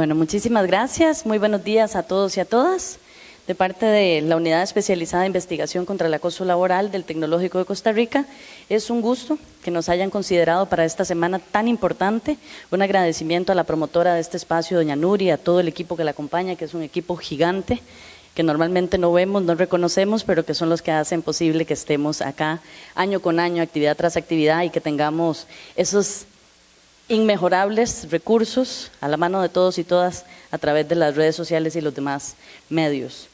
Bueno, muchísimas gracias. Muy buenos días a todos y a todas. De parte de la Unidad Especializada de Investigación contra el Acoso Laboral del Tecnológico de Costa Rica, es un gusto que nos hayan considerado para esta semana tan importante. Un agradecimiento a la promotora de este espacio, doña Nuri, a todo el equipo que la acompaña, que es un equipo gigante, que normalmente no vemos, no reconocemos, pero que son los que hacen posible que estemos acá año con año, actividad tras actividad, y que tengamos esos inmejorables recursos a la mano de todos y todas a través de las redes sociales y los demás medios.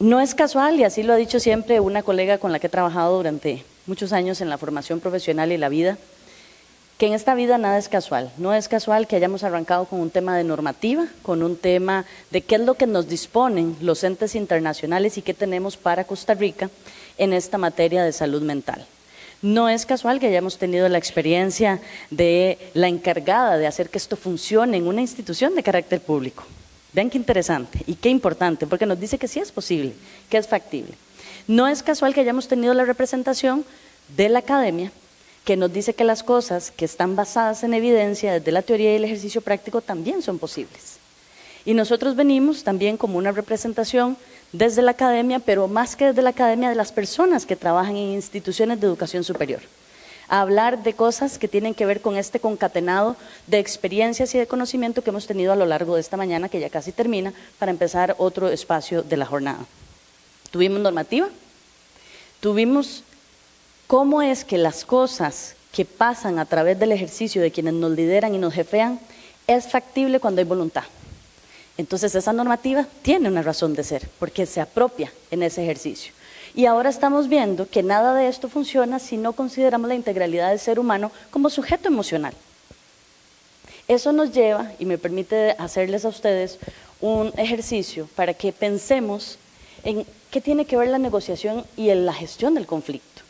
No es casual, y así lo ha dicho siempre una colega con la que he trabajado durante muchos años en la formación profesional y la vida, que en esta vida nada es casual. No es casual que hayamos arrancado con un tema de normativa, con un tema de qué es lo que nos disponen los entes internacionales y qué tenemos para Costa Rica en esta materia de salud mental. No es casual que hayamos tenido la experiencia de la encargada de hacer que esto funcione en una institución de carácter público. Vean qué interesante y qué importante, porque nos dice que sí es posible, que es factible. No es casual que hayamos tenido la representación de la academia, que nos dice que las cosas que están basadas en evidencia desde la teoría y el ejercicio práctico también son posibles. Y nosotros venimos también como una representación desde la academia, pero más que desde la academia, de las personas que trabajan en instituciones de educación superior, a hablar de cosas que tienen que ver con este concatenado de experiencias y de conocimiento que hemos tenido a lo largo de esta mañana, que ya casi termina, para empezar otro espacio de la jornada. Tuvimos normativa, tuvimos cómo es que las cosas que pasan a través del ejercicio de quienes nos lideran y nos jefean es factible cuando hay voluntad. Entonces esa normativa tiene una razón de ser, porque se apropia en ese ejercicio. Y ahora estamos viendo que nada de esto funciona si no consideramos la integralidad del ser humano como sujeto emocional. Eso nos lleva, y me permite hacerles a ustedes un ejercicio para que pensemos en qué tiene que ver la negociación y en la gestión del conflicto.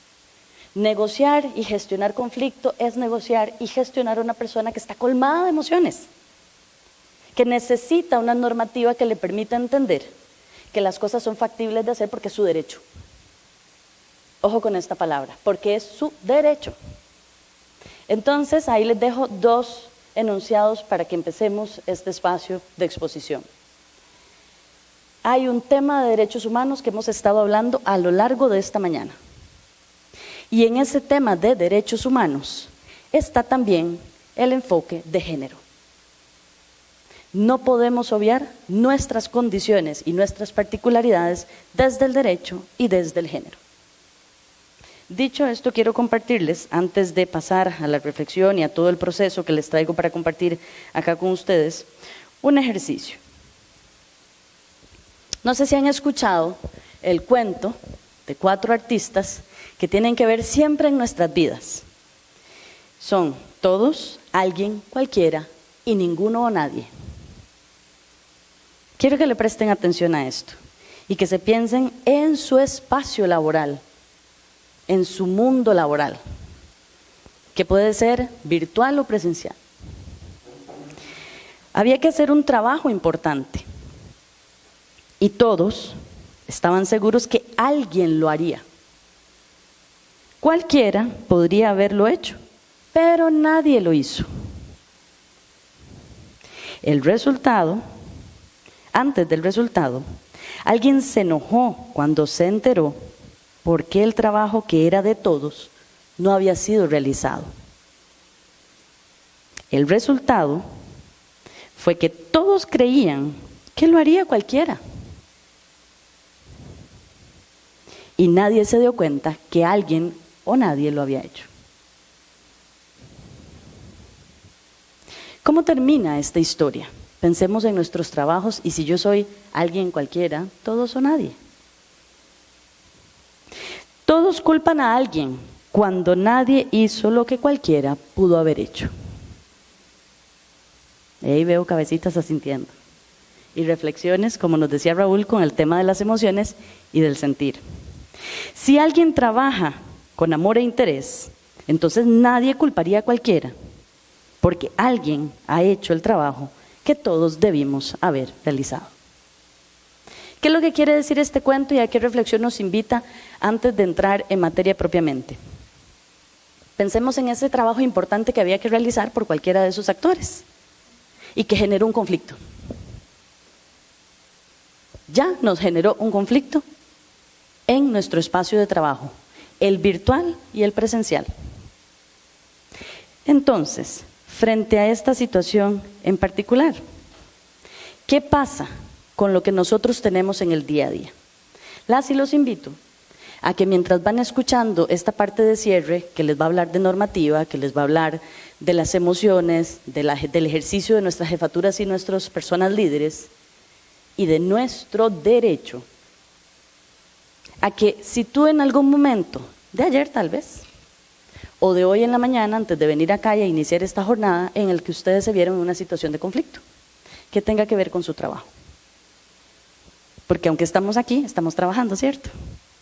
Negociar y gestionar conflicto es negociar y gestionar a una persona que está colmada de emociones, que necesita una normativa que le permita entender que las cosas son factibles de hacer porque es su derecho. Ojo con esta palabra, porque es su derecho. Entonces, ahí les dejo dos enunciados para que empecemos este espacio de exposición. Hay un tema de derechos humanos que hemos estado hablando a lo largo de esta mañana. Y en ese tema de derechos humanos está también el enfoque de género. No podemos obviar nuestras condiciones y nuestras particularidades desde el derecho y desde el género. Dicho esto, quiero compartirles, antes de pasar a la reflexión y a todo el proceso que les traigo para compartir acá con ustedes, un ejercicio. No sé si han escuchado el cuento de 4 artistas que tienen que ver siempre en nuestras vidas. Son todos, alguien, cualquiera y ninguno o nadie. Quiero que le presten atención a esto y que se piensen en su espacio laboral, en su mundo laboral, que puede ser virtual o presencial. Había que hacer un trabajo importante y todos estaban seguros que alguien lo haría. Cualquiera podría haberlo hecho, pero nadie lo hizo. Antes del resultado, alguien se enojó cuando se enteró por qué el trabajo que era de todos no había sido realizado. El resultado fue que todos creían que lo haría cualquiera. Y nadie se dio cuenta que alguien o nadie lo había hecho. ¿Cómo termina esta historia? Pensemos en nuestros trabajos y si yo soy alguien cualquiera, todos o nadie. Todos culpan a alguien cuando nadie hizo lo que cualquiera pudo haber hecho. Y ahí veo cabecitas asintiendo. Y reflexiones, como nos decía Raúl, con el tema de las emociones y del sentir. Si alguien trabaja con amor e interés, entonces nadie culparía a cualquiera, porque alguien ha hecho el trabajo que todos debimos haber realizado. ¿Qué es lo que quiere decir este cuento y a qué reflexión nos invita antes de entrar en materia propiamente? Pensemos en ese trabajo importante que había que realizar por cualquiera de esos actores. y que generó un conflicto. Ya nos generó un conflicto en nuestro espacio de trabajo, el virtual y el presencial. Entonces, frente a esta situación en particular, ¿qué pasa con lo que nosotros tenemos en el día a día? Las y los invito a que mientras van escuchando esta parte de cierre, que les va a hablar de normativa, que les va a hablar de las emociones, del ejercicio de nuestras jefaturas y nuestras personas líderes, y de nuestro derecho, a que si tú en algún momento, de ayer tal vez, o de hoy en la mañana, antes de venir acá y a iniciar esta jornada, en el que ustedes se vieron en una situación de conflicto, que tenga que ver con su trabajo. Porque aunque estamos aquí, estamos trabajando, ¿cierto?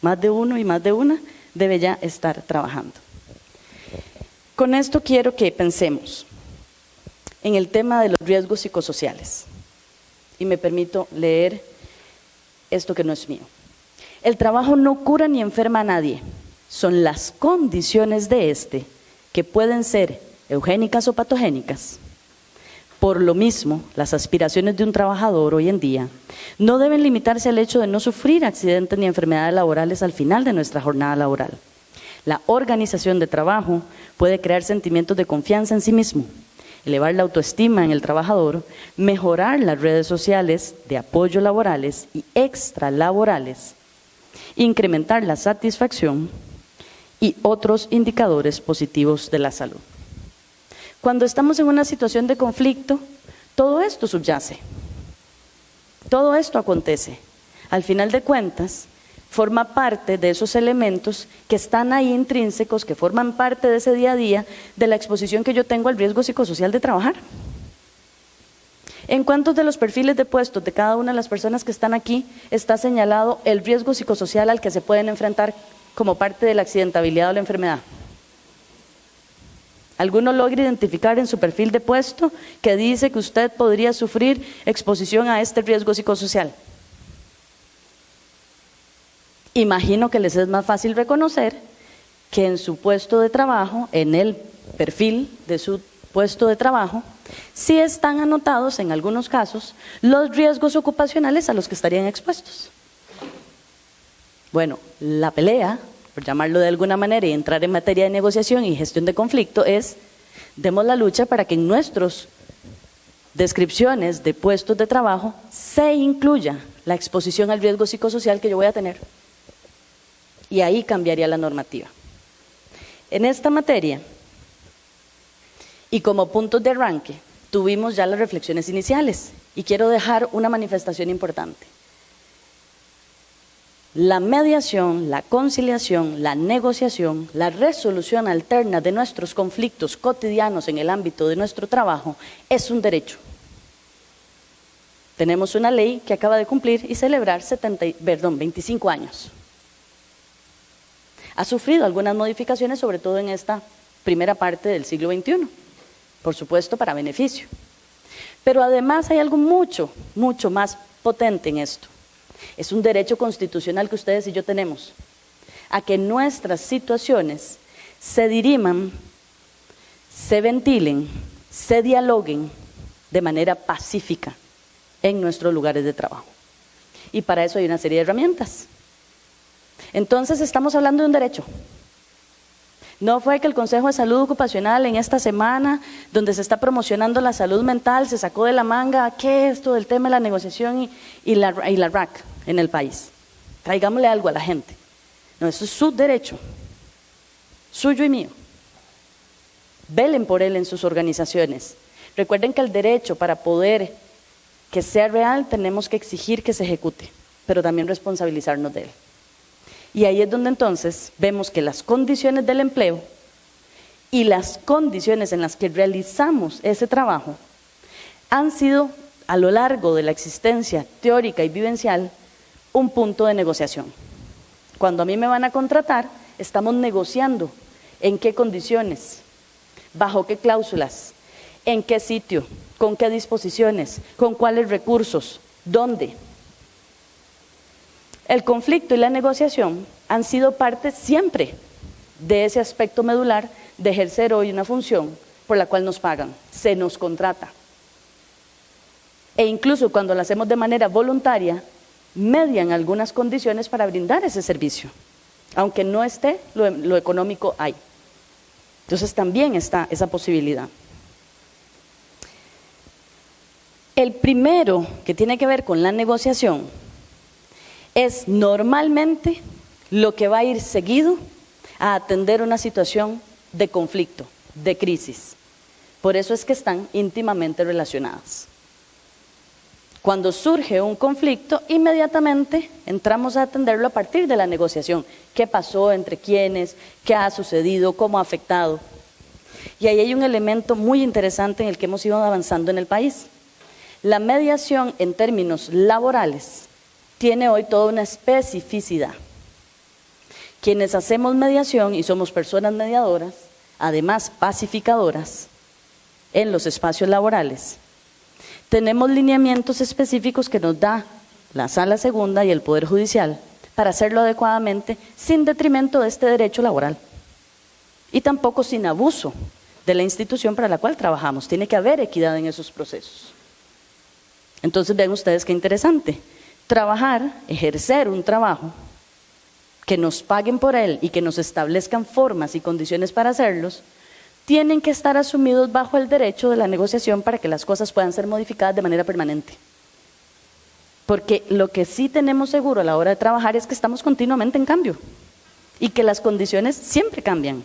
Más de uno y más de una debe ya estar trabajando. Con esto quiero que pensemos en el tema de los riesgos psicosociales. Y me permito leer esto que no es mío. El trabajo no cura ni enferma a nadie. Son las condiciones de este que pueden ser eugénicas o patogénicas. Por lo mismo, las aspiraciones de un trabajador hoy en día no deben limitarse al hecho de no sufrir accidentes ni enfermedades laborales al final de nuestra jornada laboral. La organización de trabajo puede crear sentimientos de confianza en sí mismo, elevar la autoestima en el trabajador, mejorar las redes sociales de apoyo laborales y extralaborales, incrementar la satisfacción y otros indicadores positivos de la salud. Cuando estamos en una situación de conflicto, todo esto subyace, todo esto acontece. Al final de cuentas, forma parte de esos elementos que están ahí intrínsecos, que forman parte de ese día a día, de la exposición que yo tengo al riesgo psicosocial de trabajar. ¿En cuántos de los perfiles de puestos de cada una de las personas que están aquí está señalado el riesgo psicosocial al que se pueden enfrentar como parte de la accidentabilidad o la enfermedad? ¿Alguno logra identificar en su perfil de puesto que dice que usted podría sufrir exposición a este riesgo psicosocial? Imagino que les es más fácil reconocer que en su puesto de trabajo, en el perfil de su puesto de trabajo, sí están anotados en algunos casos los riesgos ocupacionales a los que estarían expuestos. Bueno, la pelea, por llamarlo de alguna manera, y entrar en materia de negociación y gestión de conflicto es, demos la lucha para que en nuestras descripciones de puestos de trabajo se incluya la exposición al riesgo psicosocial que yo voy a tener. Y ahí cambiaría la normativa. En esta materia, y como puntos de arranque, tuvimos ya las reflexiones iniciales, y quiero dejar una manifestación importante. La mediación, la conciliación, la negociación, la resolución alterna de nuestros conflictos cotidianos en el ámbito de nuestro trabajo es un derecho. Tenemos una ley que acaba de cumplir y celebrar 25 años. Ha sufrido algunas modificaciones, sobre todo en esta primera parte del siglo XXI, por supuesto para beneficio. Pero además hay algo mucho más potente en esto. Es un derecho constitucional que ustedes y yo tenemos, a que nuestras situaciones se diriman, se ventilen, se dialoguen de manera pacífica en nuestros lugares de trabajo. Y para eso hay una serie de herramientas. Entonces estamos hablando de un derecho. No fue que el Consejo de Salud Ocupacional en esta semana, donde se está promocionando la salud mental, se sacó de la manga, ¿qué es esto del tema de la negociación y la RAC en el país? Traigámosle algo a la gente. No, eso es su derecho, suyo y mío. Velen por él en sus organizaciones. Recuerden que el derecho, para poder que sea real, tenemos que exigir que se ejecute, pero también responsabilizarnos de él. Y ahí es donde entonces vemos que las condiciones del empleo y las condiciones en las que realizamos ese trabajo han sido, a lo largo de la existencia teórica y vivencial, un punto de negociación. Cuando a mí me van a contratar, estamos negociando en qué condiciones, bajo qué cláusulas, en qué sitio, con qué disposiciones, con cuáles recursos, dónde. El conflicto y la negociación han sido parte siempre de ese aspecto medular de ejercer hoy una función por la cual nos pagan, se nos contrata. E incluso cuando lo hacemos de manera voluntaria, median algunas condiciones para brindar ese servicio, aunque no esté lo económico ahí. Entonces también está esa posibilidad. El primero, que tiene que ver con la negociación, es normalmente lo que va a ir seguido a atender una situación de conflicto, de crisis. Por eso es que están íntimamente relacionadas. Cuando surge un conflicto, inmediatamente entramos a atenderlo a partir de la negociación. ¿Qué pasó? ¿Entre quiénes? ¿Qué ha sucedido? ¿Cómo ha afectado? Y ahí hay un elemento muy interesante en el que hemos ido avanzando en el país. La mediación en términos laborales tiene hoy toda una especificidad. Quienes hacemos mediación y somos personas mediadoras, además pacificadoras, en los espacios laborales, tenemos lineamientos específicos que nos da la Sala Segunda y el Poder Judicial para hacerlo adecuadamente sin detrimento de este derecho laboral y tampoco sin abuso de la institución para la cual trabajamos. Tiene que haber equidad en esos procesos. Entonces vean ustedes qué interesante, trabajar, ejercer un trabajo, que nos paguen por él y que nos establezcan formas y condiciones para hacerlos, tienen que estar asumidos bajo el derecho de la negociación para que las cosas puedan ser modificadas de manera permanente. Porque lo que sí tenemos seguro a la hora de trabajar es que estamos continuamente en cambio y que las condiciones siempre cambian.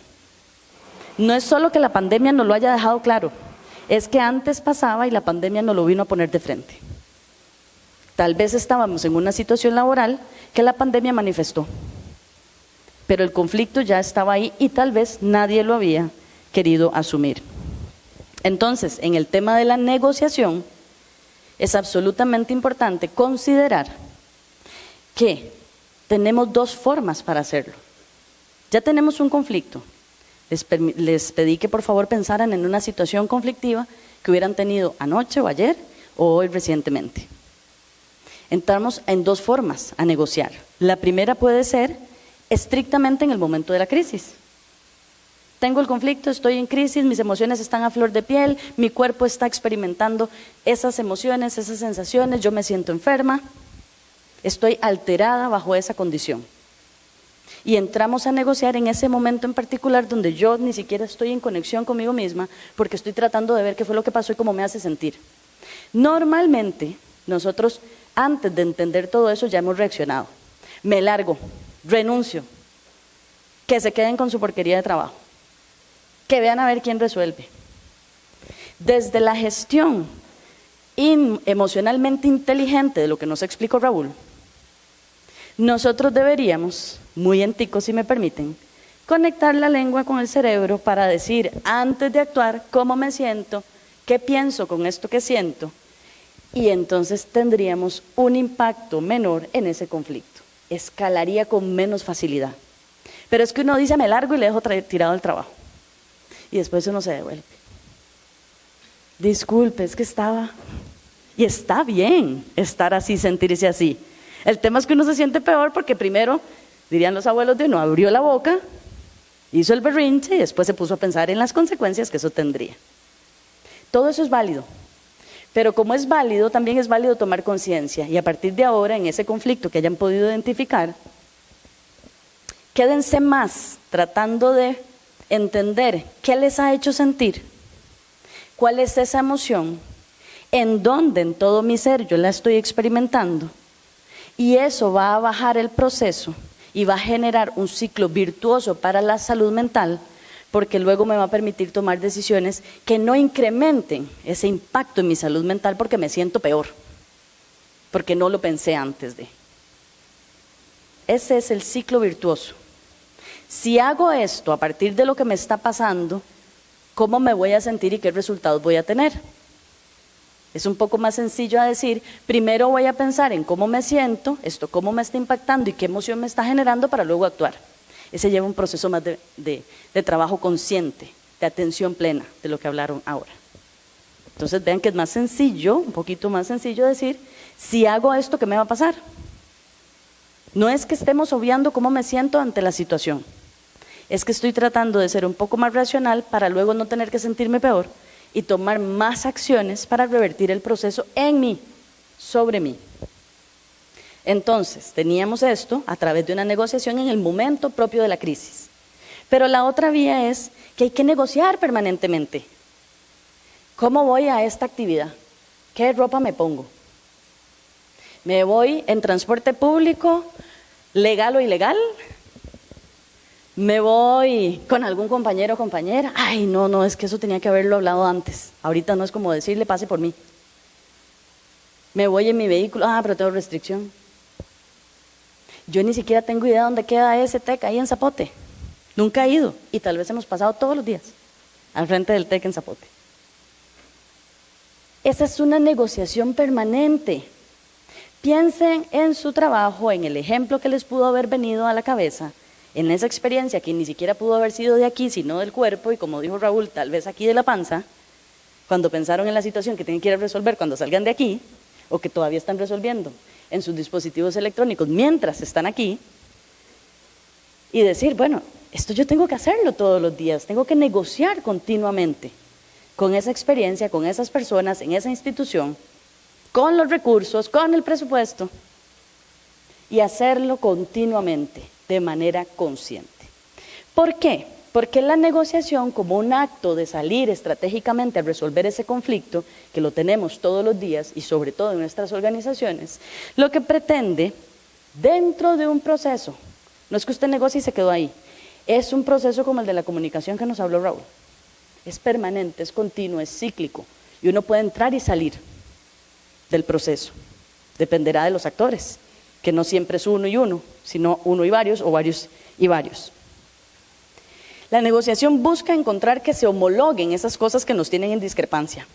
No es solo que la pandemia nos lo haya dejado claro, es que antes pasaba y la pandemia nos lo vino a poner de frente. Tal vez estábamos en una situación laboral que la pandemia manifestó, pero el conflicto ya estaba ahí y tal vez nadie lo había querido asumir. Entonces, en el tema de la negociación, es absolutamente importante considerar que tenemos dos formas para hacerlo. Ya tenemos un conflicto. Les pedí que por favor pensaran en una situación conflictiva que hubieran tenido anoche o ayer o hoy recientemente. Entramos en dos formas a negociar. La primera puede ser estrictamente en el momento de la crisis. Tengo el conflicto, estoy en crisis, mis emociones están a flor de piel, mi cuerpo está experimentando esas emociones, esas sensaciones, yo me siento enferma, estoy alterada bajo esa condición. Y entramos a negociar en ese momento en particular donde yo ni siquiera estoy en conexión conmigo misma porque estoy tratando de ver qué fue lo que pasó y cómo me hace sentir. Normalmente, nosotros antes de entender todo eso ya hemos reaccionado. Me largo, renuncio, que se queden con su porquería de trabajo, que vean a ver quién resuelve. Desde la gestión emocionalmente inteligente de lo que nos explicó Raúl, nosotros deberíamos, muy en tico si me permiten, conectar la lengua con el cerebro para decir antes de actuar cómo me siento, qué pienso con esto que siento, y entonces tendríamos un impacto menor en ese conflicto, escalaría con menos facilidad. Pero es que uno dice me largo y le dejo tirado el trabajo y después uno se devuelve. Disculpe, es que estaba, y está bien estar así, sentirse así. El tema es que uno se siente peor porque primero, dirían los abuelos de uno, abrió la boca, hizo el berrinche y después se puso a pensar en las consecuencias que eso tendría. Todo eso es válido, pero como es válido, también es válido tomar conciencia y a partir de ahora, en ese conflicto que hayan podido identificar, quédense más tratando de entender qué les ha hecho sentir, cuál es esa emoción, en dónde en todo mi ser yo la estoy experimentando. Y eso va a bajar el proceso y va a generar un ciclo virtuoso para la salud mental, porque luego me va a permitir tomar decisiones que no incrementen ese impacto en mi salud mental porque me siento peor, porque no lo pensé antes de. Ese es el ciclo virtuoso. Si hago esto a partir de lo que me está pasando, ¿cómo me voy a sentir y qué resultados voy a tener? Es un poco más sencillo a decir, primero voy a pensar en cómo me siento, esto cómo me está impactando y qué emoción me está generando para luego actuar. Ese lleva un proceso más de trabajo consciente, de atención plena, de lo que hablaron ahora. Entonces vean que es más sencillo, un poquito más sencillo decir, si hago esto, ¿qué me va a pasar? No es que estemos obviando cómo me siento ante la situación, es que estoy tratando de ser un poco más racional para luego no tener que sentirme peor y tomar más acciones para revertir el proceso en mí, sobre mí. Entonces, teníamos esto a través de una negociación en el momento propio de la crisis. Pero la otra vía es que hay que negociar permanentemente. ¿Cómo voy a esta actividad? ¿Qué ropa me pongo? ¿Me voy en transporte público, legal o ilegal? ¿Me voy con algún compañero o compañera? Ay, no, es que eso tenía que haberlo hablado antes. Ahorita no es como decirle, pase por mí. ¿Me voy en mi vehículo? Pero tengo restricción. Yo ni siquiera tengo idea dónde queda ese TEC ahí en Zapote. Nunca he ido y tal vez hemos pasado todos los días al frente del TEC en Zapote. Esa es una negociación permanente. Piensen en su trabajo, en el ejemplo que les pudo haber venido a la cabeza, en esa experiencia que ni siquiera pudo haber sido de aquí, sino del cuerpo, y como dijo Raúl, tal vez aquí de la panza, cuando pensaron en la situación que tienen que ir a resolver cuando salgan de aquí, o que todavía están resolviendo en sus dispositivos electrónicos mientras están aquí, y decir, bueno, esto yo tengo que hacerlo todos los días, tengo que negociar continuamente con esa experiencia, con esas personas, en esa institución, con los recursos, con el presupuesto, y hacerlo continuamente, de manera consciente. ¿Por qué? Porque la negociación, como un acto de salir estratégicamente a resolver ese conflicto, que lo tenemos todos los días y sobre todo en nuestras organizaciones, lo que pretende, dentro de un proceso, no es que usted negocie y se quedó ahí, es un proceso como el de la comunicación que nos habló Raúl. Es permanente, es continuo, es cíclico, y uno puede entrar y salir del proceso. Dependerá de los actores, que no siempre es uno y uno, sino uno y varios o varios y varios. La negociación busca encontrar que se homologuen esas cosas que nos tienen en discrepancia.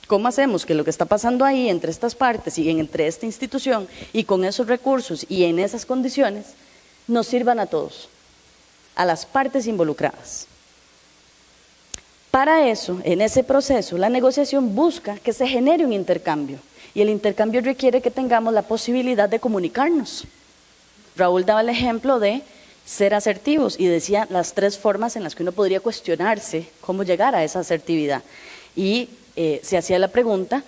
¿Cómo hacemos que lo que está pasando ahí entre estas partes y entre esta institución y con esos recursos y en esas condiciones nos sirvan a todos, a las partes involucradas? Para eso, en ese proceso, la negociación busca que se genere un intercambio, y el intercambio requiere que tengamos la posibilidad de comunicarnos. Raúl daba el ejemplo de ser asertivos y decía las 3 formas en las que uno podría cuestionarse cómo llegar a esa asertividad. Y se hacía la pregunta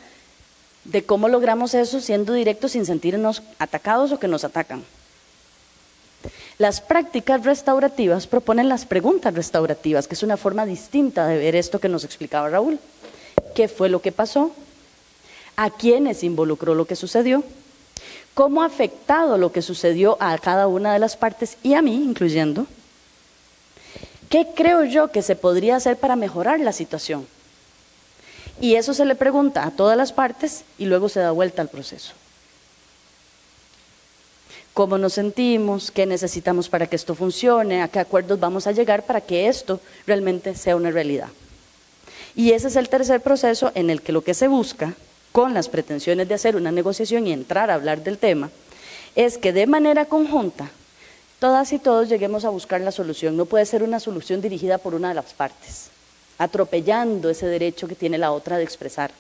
de cómo logramos eso siendo directos sin sentirnos atacados o que nos atacan. Las prácticas restaurativas proponen las preguntas restaurativas, que es una forma distinta de ver esto que nos explicaba Raúl. ¿Qué fue lo que pasó? ¿A quiénes involucró lo que sucedió? ¿Cómo ha afectado lo que sucedió a cada una de las partes y a mí, incluyendo? ¿Qué creo yo que se podría hacer para mejorar la situación? Y eso se le pregunta a todas las partes y luego se da vuelta al proceso. ¿Cómo nos sentimos? ¿Qué necesitamos para que esto funcione? ¿A qué acuerdos vamos a llegar para que esto realmente sea una realidad? Y ese es el tercer proceso en el que lo que se busca, con las pretensiones de hacer una negociación y entrar a hablar del tema, es que de manera conjunta, todas y todos lleguemos a buscar la solución. No puede ser una solución dirigida por una de las partes, atropellando ese derecho que tiene la otra de expresar,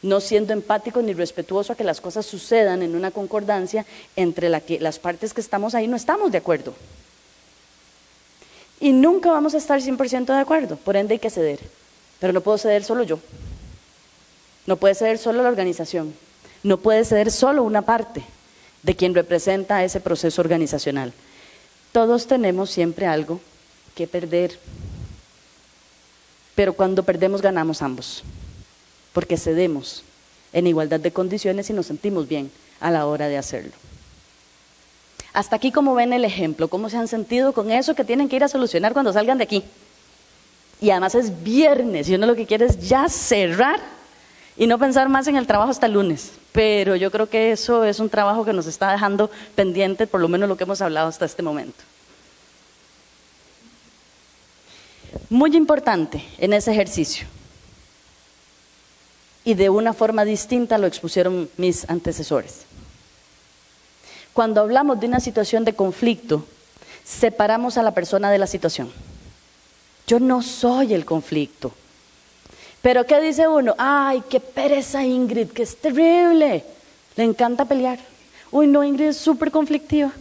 no siendo empático ni respetuoso a que las cosas sucedan en una concordancia entre la que las partes que estamos ahí no estamos de acuerdo. Y nunca vamos a estar 100% de acuerdo, por ende hay que ceder. Pero no puedo ceder solo yo, no puede ceder solo la organización, no puede ceder solo una parte de quien representa ese proceso organizacional. Todos tenemos siempre algo que perder, pero cuando perdemos ganamos ambos, porque cedemos en igualdad de condiciones y nos sentimos bien a la hora de hacerlo. Hasta aquí, como ven el ejemplo, cómo se han sentido con eso que tienen que ir a solucionar cuando salgan de aquí. Y además es viernes y uno lo que quiere es ya cerrar y no pensar más en el trabajo hasta el lunes. Pero yo creo que eso es un trabajo que nos está dejando pendiente, por lo menos lo que hemos hablado hasta este momento. Muy importante en ese ejercicio, y de una forma distinta lo expusieron mis antecesores. Cuando hablamos de una situación de conflicto, separamos a la persona de la situación. Yo no soy el conflicto. Pero ¿qué dice uno? ¡Ay, qué pereza Ingrid, que es terrible! Le encanta pelear. Uy, no, Ingrid es súper conflictiva.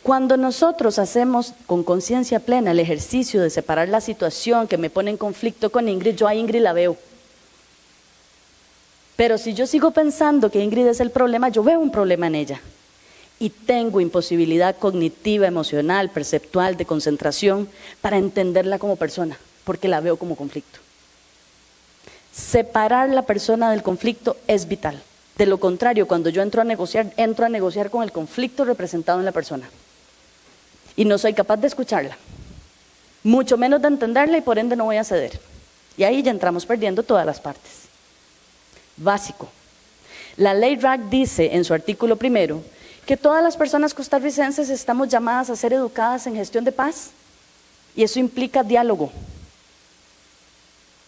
Cuando nosotros hacemos con conciencia plena el ejercicio de separar la situación que me pone en conflicto con Ingrid, yo a Ingrid la veo. Pero si yo sigo pensando que Ingrid es el problema, yo veo un problema en ella. Y tengo imposibilidad cognitiva, emocional, perceptual, de concentración para entenderla como persona, porque la veo como conflicto. Separar la persona del conflicto es vital. De lo contrario, cuando yo entro a negociar con el conflicto representado en la persona. Y no soy capaz de escucharla, mucho menos de entenderla, y por ende no voy a ceder. Y ahí ya entramos perdiendo todas las partes. Básico. La ley RAC dice en su artículo 1 que todas las personas costarricenses estamos llamadas a ser educadas en gestión de paz, y eso implica diálogo.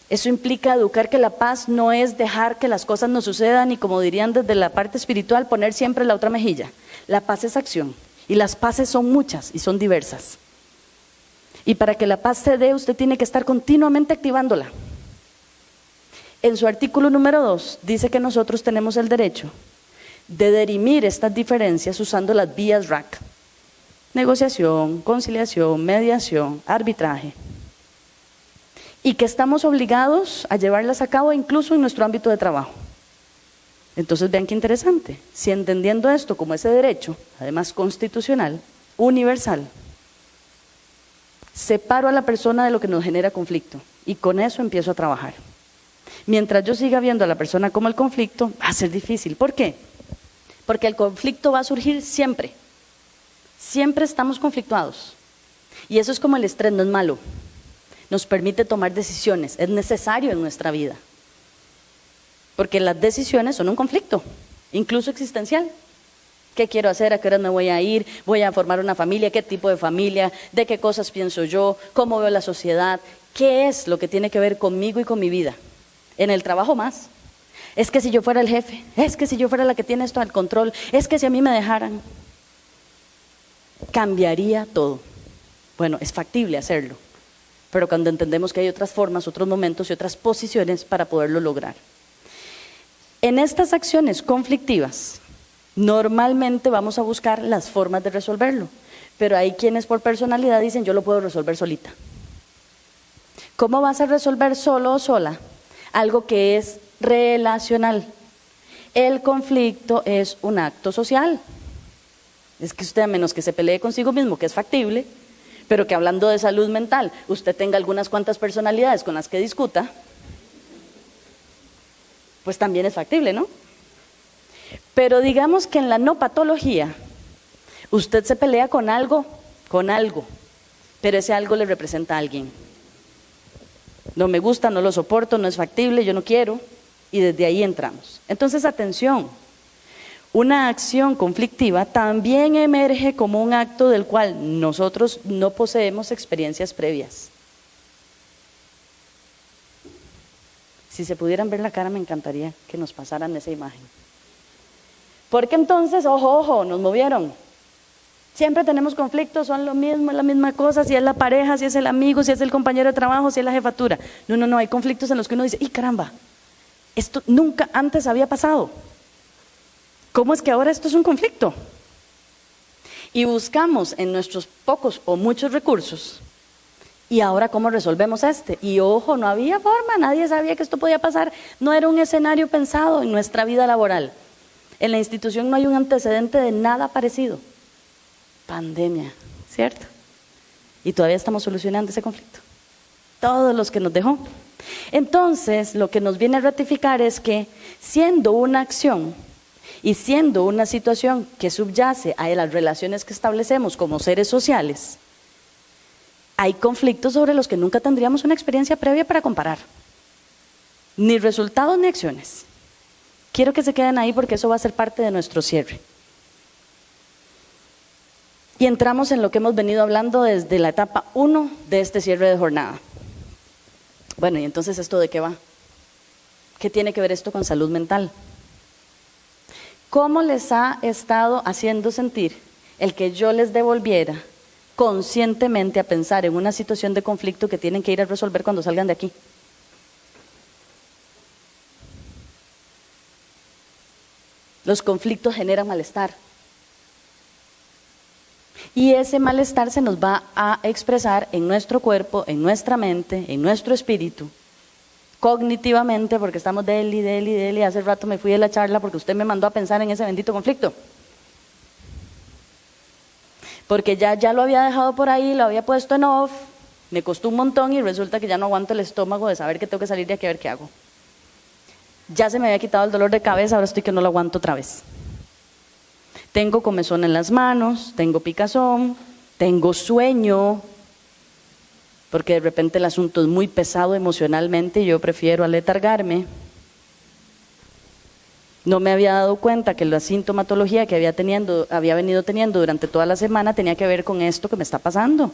Eso implica educar que la paz no es dejar que las cosas nos sucedan y, como dirían desde la parte espiritual, poner siempre la otra mejilla. La paz es acción, y las paces son muchas y son diversas. Y para que la paz se dé, usted tiene que estar continuamente activándola. En su artículo número 2 dice que nosotros tenemos el derecho de dirimir estas diferencias usando las vías RAC: negociación, conciliación, mediación, arbitraje. Y que estamos obligados a llevarlas a cabo incluso en nuestro ámbito de trabajo. Entonces vean qué interesante, si entendiendo esto como ese derecho, además constitucional, universal, separo a la persona de lo que nos genera conflicto, y con eso empiezo a trabajar. Mientras yo siga viendo a la persona como el conflicto, va a ser difícil. ¿Por qué? Porque el conflicto va a surgir siempre. Siempre estamos conflictuados. Y eso es como el estrés, no es malo. Nos permite tomar decisiones, es necesario en nuestra vida. Porque las decisiones son un conflicto, incluso existencial. ¿Qué quiero hacer? ¿A qué horas me voy a ir? ¿Voy a formar una familia? ¿Qué tipo de familia? ¿De qué cosas pienso yo? ¿Cómo veo la sociedad? ¿Qué es lo que tiene que ver conmigo y con mi vida? En el trabajo más. Es que si yo fuera el jefe, es que si yo fuera la que tiene esto al control, es que si a mí me dejaran, cambiaría todo. Bueno, es factible hacerlo, pero cuando entendemos que hay otras formas, otros momentos y otras posiciones para poderlo lograr. En estas acciones conflictivas, normalmente vamos a buscar las formas de resolverlo, pero hay quienes por personalidad dicen: yo lo puedo resolver solita. ¿Cómo vas a resolver solo o sola algo que es relacional? El conflicto es un acto social. Es que usted, a menos que se pelee consigo mismo, que es factible, pero que hablando de salud mental, usted tenga algunas cuantas personalidades con las que discuta, pues también es factible, ¿no? Pero digamos que en la no patología, usted se pelea con algo, pero ese algo le representa a alguien. No me gusta, no lo soporto, no es factible, yo no quiero, y desde ahí entramos. Entonces, atención, una acción conflictiva también emerge como un acto del cual nosotros no poseemos experiencias previas. Si se pudieran ver la cara, me encantaría que nos pasaran esa imagen. Porque entonces, ojo, nos movieron. Siempre tenemos conflictos, son lo mismo, es la misma cosa, si es la pareja, si es el amigo, si es el compañero de trabajo, si es la jefatura. No, hay conflictos en los que uno dice: ¡y caramba! Esto nunca antes había pasado. ¿Cómo es que ahora esto es un conflicto? Y buscamos en nuestros pocos o muchos recursos, ¿y ahora cómo resolvemos este? Y ojo, no había forma, nadie sabía que esto podía pasar, no era un escenario pensado en nuestra vida laboral. En la institución no hay un antecedente de nada parecido. Pandemia, ¿cierto? Y todavía estamos solucionando ese conflicto. Todos los que nos dejó. Entonces, lo que nos viene a ratificar es que, siendo una acción y siendo una situación que subyace a las relaciones que establecemos como seres sociales, hay conflictos sobre los que nunca tendríamos una experiencia previa para comparar. Ni resultados ni acciones. Quiero que se queden ahí porque eso va a ser parte de nuestro cierre. Y entramos en lo que hemos venido hablando desde la etapa 1 de este cierre de jornada. Bueno, ¿y entonces esto de qué va? ¿Qué tiene que ver esto con salud mental? ¿Cómo les ha estado haciendo sentir el que yo les devolviera conscientemente a pensar en una situación de conflicto que tienen que ir a resolver cuando salgan de aquí? Los conflictos generan malestar. Y ese malestar se nos va a expresar en nuestro cuerpo, en nuestra mente, en nuestro espíritu, cognitivamente, porque estamos deli. Hace rato me fui de la charla porque usted me mandó a pensar en ese bendito conflicto. Porque ya lo había dejado por ahí, lo había puesto en off, me costó un montón y resulta que ya no aguanto el estómago de saber que tengo que salir de aquí a ver qué hago. Ya se me había quitado el dolor de cabeza, ahora estoy que no lo aguanto otra vez. Tengo comezón en las manos, tengo picazón, tengo sueño, porque de repente el asunto es muy pesado emocionalmente y yo prefiero aletargarme. No me había dado cuenta que la sintomatología que había venido teniendo durante toda la semana tenía que ver con esto que me está pasando.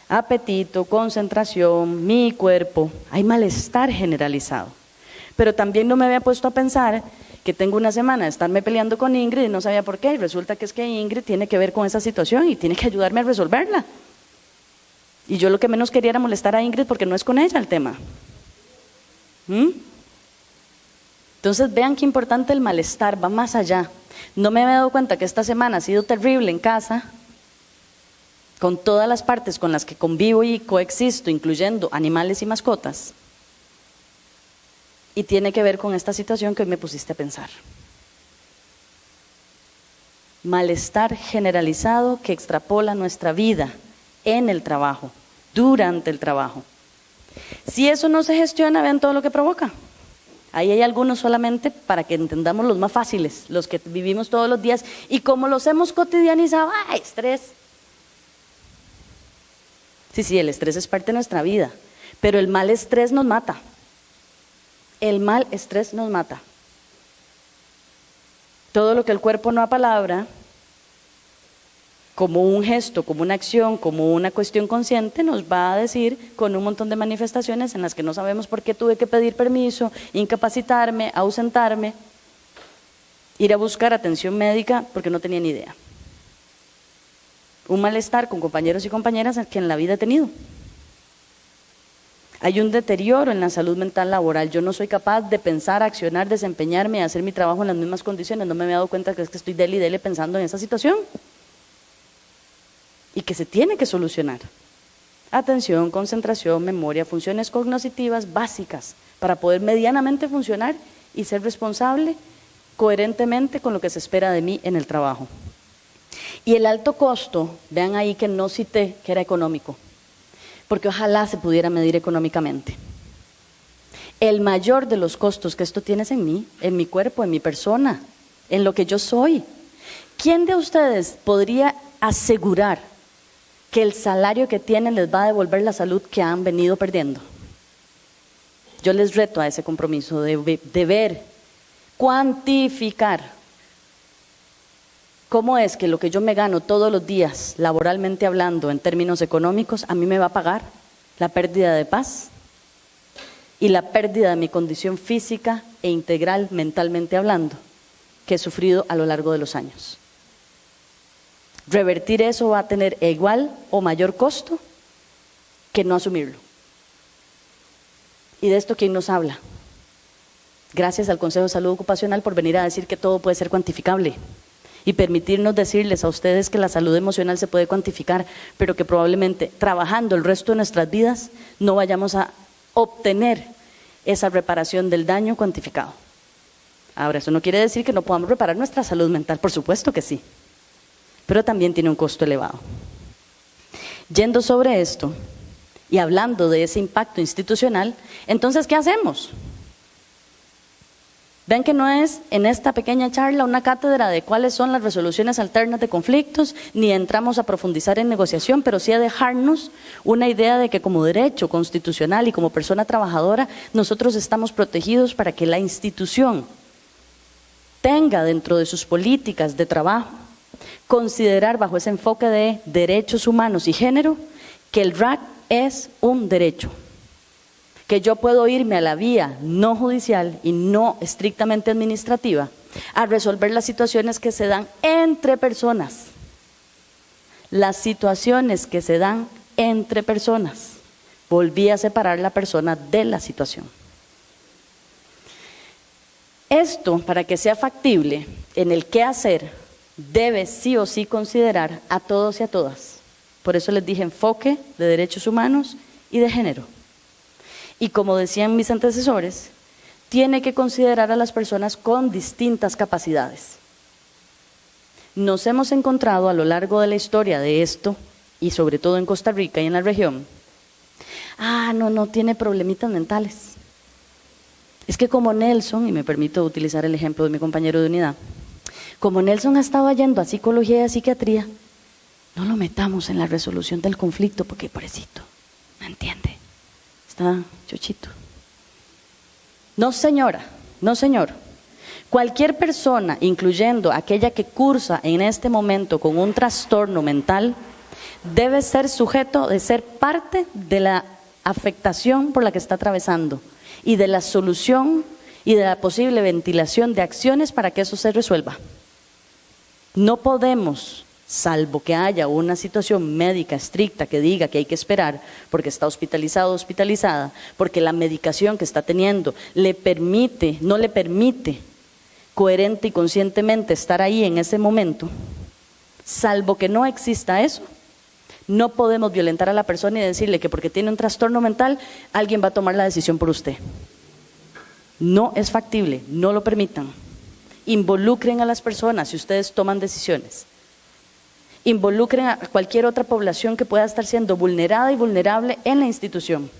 Apetito, concentración, mi cuerpo, hay malestar generalizado. Pero también no me había puesto a pensar que tengo una semana de estarme peleando con Ingrid y no sabía por qué, y resulta que es que Ingrid tiene que ver con esa situación y tiene que ayudarme a resolverla. Y yo lo que menos quería era molestar a Ingrid porque no es con ella el tema. Entonces vean qué importante el malestar, va más allá. No me había dado cuenta que esta semana ha sido terrible en casa, con todas las partes con las que convivo y coexisto, incluyendo animales y mascotas. Y tiene que ver con esta situación que hoy me pusiste a pensar. Malestar generalizado que extrapola nuestra vida en el trabajo, durante el trabajo. Si eso no se gestiona, vean todo lo que provoca. Ahí hay algunos solamente para que entendamos los más fáciles, los que vivimos todos los días y como los hemos cotidianizado. ¡Ay, estrés! Sí, el estrés es parte de nuestra vida, pero el mal estrés nos mata. El mal estrés nos mata. Todo lo que el cuerpo no apalabra, como un gesto, como una acción, como una cuestión consciente, nos va a decir con un montón de manifestaciones en las que no sabemos por qué tuve que pedir permiso, incapacitarme, ausentarme, ir a buscar atención médica porque no tenía ni idea. Un malestar con compañeros y compañeras que en la vida he tenido. Hay un deterioro en la salud mental laboral. Yo no soy capaz de pensar, accionar, desempeñarme y hacer mi trabajo en las mismas condiciones. No me había dado cuenta que es que estoy dele pensando en esa situación. Y que se tiene que solucionar. Atención, concentración, memoria, funciones cognitivas básicas para poder medianamente funcionar y ser responsable coherentemente con lo que se espera de mí en el trabajo. Y el alto costo, vean ahí que no cité que era económico, porque ojalá se pudiera medir económicamente. El mayor de los costos que esto tiene es en mí, en mi cuerpo, en mi persona, en lo que yo soy. ¿Quién de ustedes podría asegurar que el salario que tienen les va a devolver la salud que han venido perdiendo? Yo les reto a ese compromiso de ver, cuantificar cómo es que lo que yo me gano todos los días, laboralmente hablando, en términos económicos, a mí me va a pagar la pérdida de paz y la pérdida de mi condición física e integral mentalmente hablando, que he sufrido a lo largo de los años. Revertir eso va a tener igual o mayor costo que no asumirlo. ¿Y de esto quién nos habla? Gracias al Consejo de Salud Ocupacional por venir a decir que todo puede ser cuantificable y permitirnos decirles a ustedes que la salud emocional se puede cuantificar, pero que probablemente trabajando el resto de nuestras vidas no vayamos a obtener esa reparación del daño cuantificado. Ahora, eso no quiere decir que no podamos reparar nuestra salud mental, por supuesto que sí, pero también tiene un costo elevado. Yendo sobre esto y hablando de ese impacto institucional, entonces, ¿qué hacemos? Ven que no es en esta pequeña charla una cátedra de cuáles son las resoluciones alternas de conflictos, ni entramos a profundizar en negociación, pero sí a dejarnos una idea de que como derecho constitucional y como persona trabajadora, nosotros estamos protegidos para que la institución tenga dentro de sus políticas de trabajo, considerar bajo ese enfoque de derechos humanos y género, que el RAC es un derecho. Que yo puedo irme a la vía no judicial y no estrictamente administrativa a resolver las situaciones que se dan entre personas. Las situaciones que se dan entre personas. Volví a separar la persona de la situación. Esto, para que sea factible en el qué hacer, debe sí o sí considerar a todos y a todas. Por eso les dije enfoque de derechos humanos y de género. Y como decían mis antecesores, tiene que considerar a las personas con distintas capacidades. Nos hemos encontrado a lo largo de la historia de esto, y sobre todo en Costa Rica y en la región, no tiene problemitas mentales. Es que como Nelson, y me permito utilizar el ejemplo de mi compañero de unidad, como Nelson ha estado yendo a psicología y a psiquiatría, no lo metamos en la resolución del conflicto porque pobrecito, no entiende, está chochito. No señora, no señor. Cualquier persona, incluyendo aquella que cursa en este momento con un trastorno mental, debe ser sujeto de ser parte de la afectación por la que está atravesando y de la solución y de la posible ventilación de acciones para que eso se resuelva. No podemos, salvo que haya una situación médica estricta que diga que hay que esperar porque está hospitalizado o hospitalizada, porque la medicación que está teniendo no le permite coherente y conscientemente estar ahí en ese momento, salvo que no exista eso, no podemos violentar a la persona y decirle que porque tiene un trastorno mental, alguien va a tomar la decisión por usted. No es factible, no lo permitan. Involucren a las personas si ustedes toman decisiones. Involucren a cualquier otra población que pueda estar siendo vulnerada y vulnerable en la institución.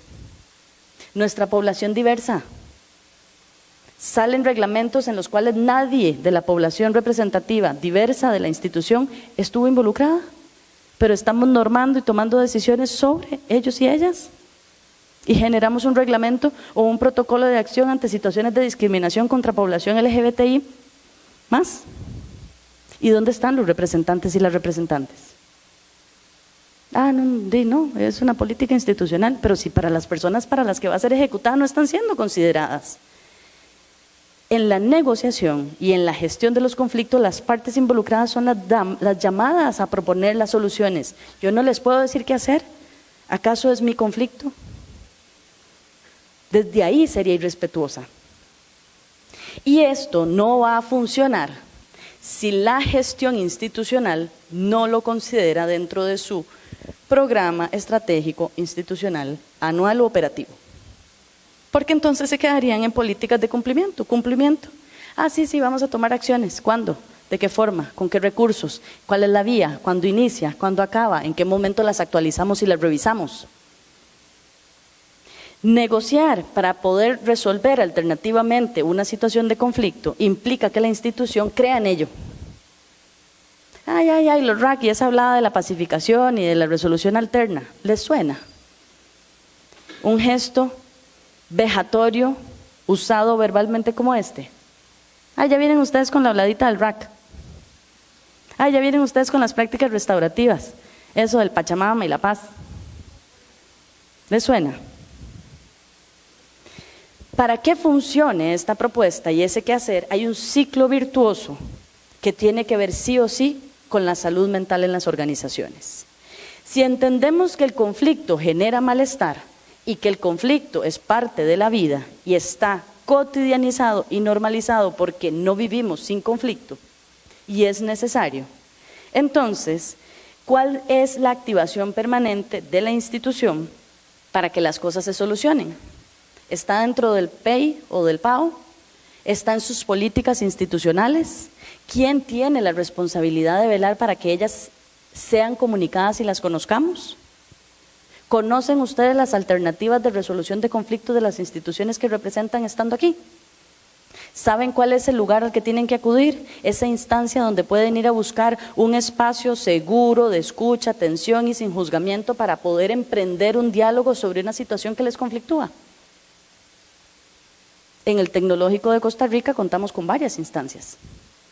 Nuestra población diversa. Salen reglamentos en los cuales nadie de la población representativa diversa de la institución estuvo involucrada, pero estamos normando y tomando decisiones sobre ellos y ellas. Y generamos un reglamento o un protocolo de acción ante situaciones de discriminación contra población LGBTI más. ¿Y dónde están los representantes y las representantes? No, es una política institucional, pero si para las personas para las que va a ser ejecutada no están siendo consideradas. En la negociación y en la gestión de los conflictos, las partes involucradas son las llamadas a proponer las soluciones. Yo no les puedo decir qué hacer. ¿Acaso es mi conflicto? Desde ahí sería irrespetuosa. Y esto no va a funcionar si la gestión institucional no lo considera dentro de su programa estratégico institucional anual o operativo. Porque entonces se quedarían en políticas de cumplimiento. Sí, vamos a tomar acciones. ¿Cuándo? ¿De qué forma? ¿Con qué recursos? ¿Cuál es la vía? ¿Cuándo inicia? ¿Cuándo acaba? ¿En qué momento las actualizamos y las revisamos? Negociar para poder resolver alternativamente una situación de conflicto implica que la institución crea en ello. Los RAC, ya se hablaba de la pacificación y de la resolución alterna. ¿Les suena? Un gesto vejatorio usado verbalmente como este. Ya vienen ustedes con la habladita del RAC. Ya vienen ustedes con las prácticas restaurativas. Eso del Pachamama y la paz. ¿Les suena? Para que funcione esta propuesta y ese quehacer, hay un ciclo virtuoso que tiene que ver sí o sí con la salud mental en las organizaciones. Si entendemos que el conflicto genera malestar y que el conflicto es parte de la vida y está cotidianizado y normalizado porque no vivimos sin conflicto y es necesario, entonces, ¿cuál es la activación permanente de la institución para que las cosas se solucionen? ¿Está dentro del PEI o del PAO? ¿Está en sus políticas institucionales? ¿Quién tiene la responsabilidad de velar para que ellas sean comunicadas y las conozcamos? ¿Conocen ustedes las alternativas de resolución de conflictos de las instituciones que representan estando aquí? ¿Saben cuál es el lugar al que tienen que acudir? Esa instancia donde pueden ir a buscar un espacio seguro de escucha, atención y sin juzgamiento para poder emprender un diálogo sobre una situación que les conflictúa. En el Tecnológico de Costa Rica contamos con varias instancias.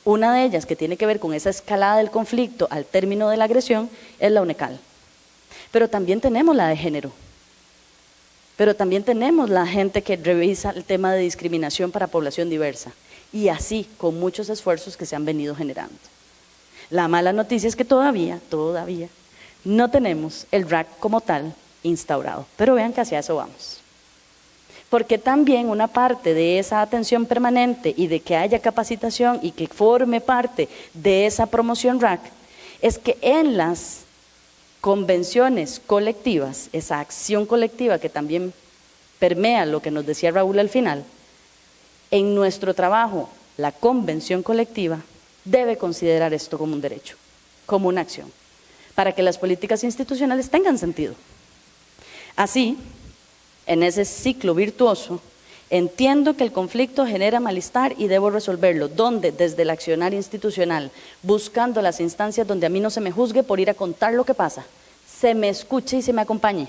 Una de ellas, que tiene que ver con esa escalada del conflicto al término de la agresión, es la UNECAL. Pero también tenemos la de género. Pero también tenemos la gente que revisa el tema de discriminación para población diversa. Y así, con muchos esfuerzos que se han venido generando. La mala noticia es que todavía no tenemos el RAC como tal instaurado. Pero vean que hacia eso vamos. porque también una parte de esa atención permanente y de que haya capacitación y que forme parte de esa promoción RAC es que en las convenciones colectivas, esa acción colectiva que también permea lo que nos decía Raúl al final, en nuestro trabajo la convención colectiva debe considerar esto como un derecho, como una acción, para que las políticas institucionales tengan sentido. Así, en ese ciclo virtuoso, entiendo que el conflicto genera malestar y debo resolverlo, donde desde el accionar institucional, buscando las instancias donde a mí no se me juzgue por ir a contar lo que pasa, se me escuche y se me acompañe,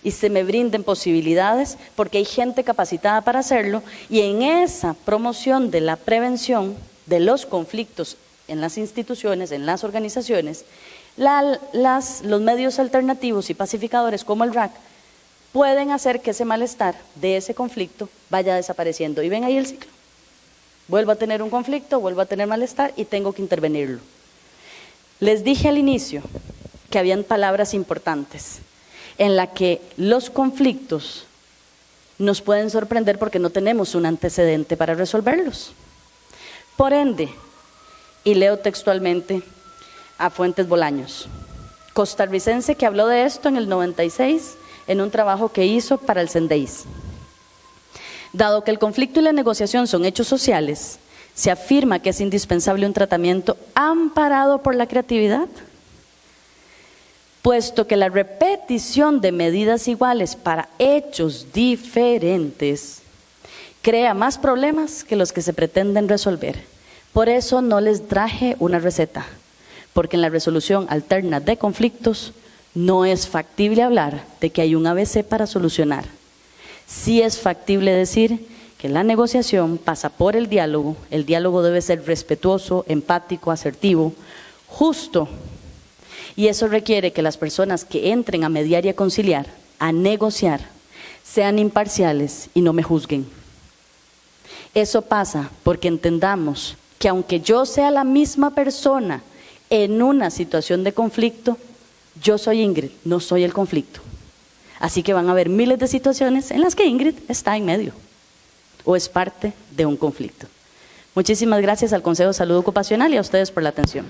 y se me brinden posibilidades, porque hay gente capacitada para hacerlo, y en esa promoción de la prevención de los conflictos en las instituciones, en las organizaciones, los medios alternativos y pacificadores como el RAC, pueden hacer que ese malestar de ese conflicto vaya desapareciendo. Y ven ahí el ciclo. Vuelvo a tener un conflicto, vuelvo a tener malestar y tengo que intervenirlo. Les dije al inicio que habían palabras importantes en la que los conflictos nos pueden sorprender porque no tenemos un antecedente para resolverlos. Por ende, y leo textualmente a Fuentes Bolaños, costarricense que habló de esto en el 96 en un trabajo que hizo para el CENDEIS. Dado que el conflicto y la negociación son hechos sociales, se afirma que es indispensable un tratamiento amparado por la creatividad, puesto que la repetición de medidas iguales para hechos diferentes crea más problemas que los que se pretenden resolver. Por eso no les traje una receta, porque en la resolución alterna de conflictos no es factible hablar de que hay un ABC para solucionar. Sí es factible decir que la negociación pasa por el diálogo debe ser respetuoso, empático, asertivo, justo, y eso requiere que las personas que entren a mediar y a conciliar, a negociar, sean imparciales y no me juzguen. Eso pasa porque entendamos que aunque yo sea la misma persona en una situación de conflicto, yo soy Ingrid, no soy el conflicto. Así que van a haber miles de situaciones en las que Ingrid está en medio o es parte de un conflicto. Muchísimas gracias al Consejo de Salud Ocupacional y a ustedes por la atención.